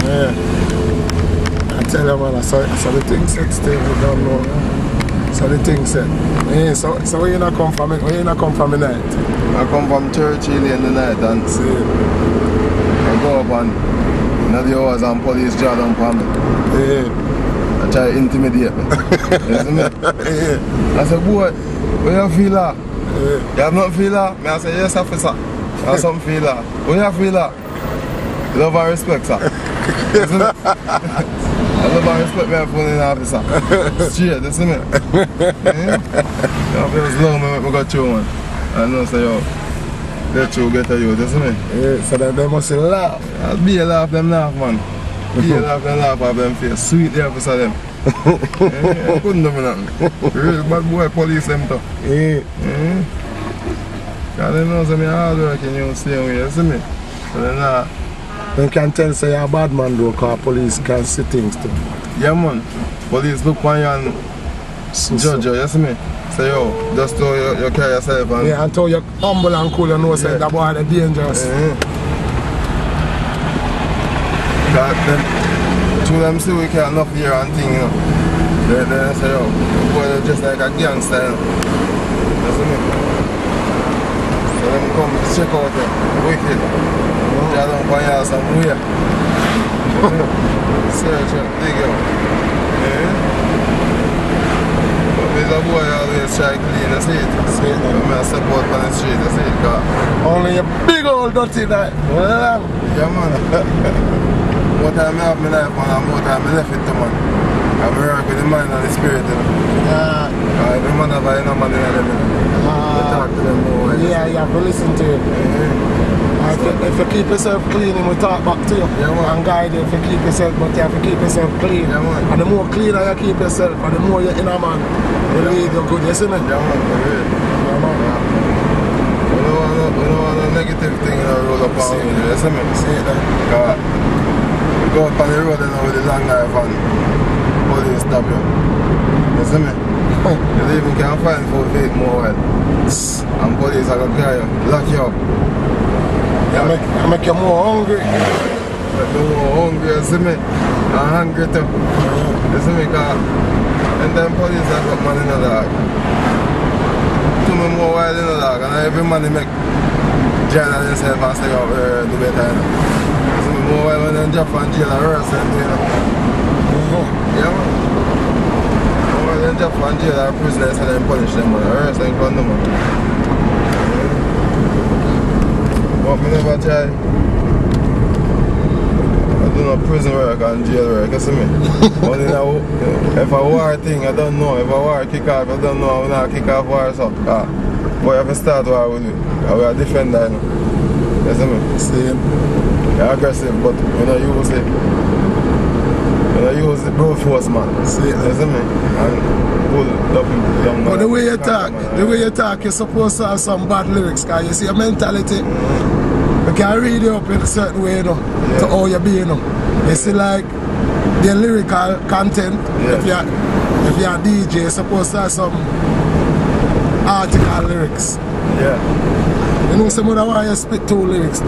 Yeah. I tell you, man, so the thing said still, we don't know. So the thing said. Yeah, so where you not come from? Where you not come from the night? I come from Churchill in the night and see. I go up and the hours and police draw down for me. Yeah. I try to intimidate me. You see me? Yeah. I said, boy, where you feel that? Yeah. You have not feel that? I say, yes, officer. I have some feel that. Where you feel that? Love and respect, sir. You see me? I love and respect my phone officer. Straight, you see me? Yeah? If it was long, I got through one. I know, say, yo, let you get to you, you see me? Yeah, so that they must laugh. I'll be a laugh, them laugh, man. Be a laugh, them laugh of them face. Sweet the officer, them. I couldn't do nothing. Real bad boy police, them, too. Yeah. Because they know, say, me hard working, you stay away, you see me? So then, you can tell say you're a bad man though, because police can see things too. yeah, man. Police look on you and judge you, you see me? Say, yo, just to you carry yourself and... Yeah, until you're humble and cool, you know, say that boy is dangerous. Because then, through them see we can't enough here and thing, you know. They say, yo, boy, they're just like a gangster, you know. You see me? So them come check out them, wicked. They don't find out some way. Search and dig out. Yeah. But there's a boy always try to clean the street. When I step out on the street, I see it. Only a big old dirty night. Yeah, man. More time I have my life, man, and more time I left it to, man. I work with the mind and the spirit, you know. Yeah. Every man have a man in them, you know. Talk to them more. Yeah, you have to listen to it. If you keep yourself clean, we talk back to you. Yeah, man. And guide you if you keep yourself, but you have to keep yourself clean. Yeah, man. And the more cleaner you keep yourself, and the more you're in a man, the lead you good, you see me? Yeah, man, for real. Yeah, man. We don't want a negative thing in our road upon me, you see me? See it then. Because you go up on the road and with the long knife and police stop you. You see me? You even can't find 4 feet more well. And police are going to carry you, lock you up. I make you more hungry. Make you more hungry, you see me? And hungry too. You see me? Because and then police have got money in the dog. Too many more wild in the dog. And every man they make jail on themselves and stay out there do better. You see me? More wild when they drop on jail and arrest them, you know? Yeah, man. More wild when they drop on jail and prisoners and then punish them, man. Arrest them from them, man. But me never try. I do no prison work and jail work, you see me? But if a war thing, I don't know. If a war kick off, I don't know. I will not kick off war, so. But you have to start war with it. I will defend that, you know. You see me? Same. You're aggressive, but you don't use it. You don't use the brute force, man. See it. You see me? And pull the people down. But the way you talk, you're supposed to have some bad lyrics, because you see your mentality. You can read you up in a certain way, you know, to how you be, you know. You see, like, the lyrical content, if you're a DJ, you're supposed to have some article lyrics. Yeah. You know, someone that want you spit 2 lyrics.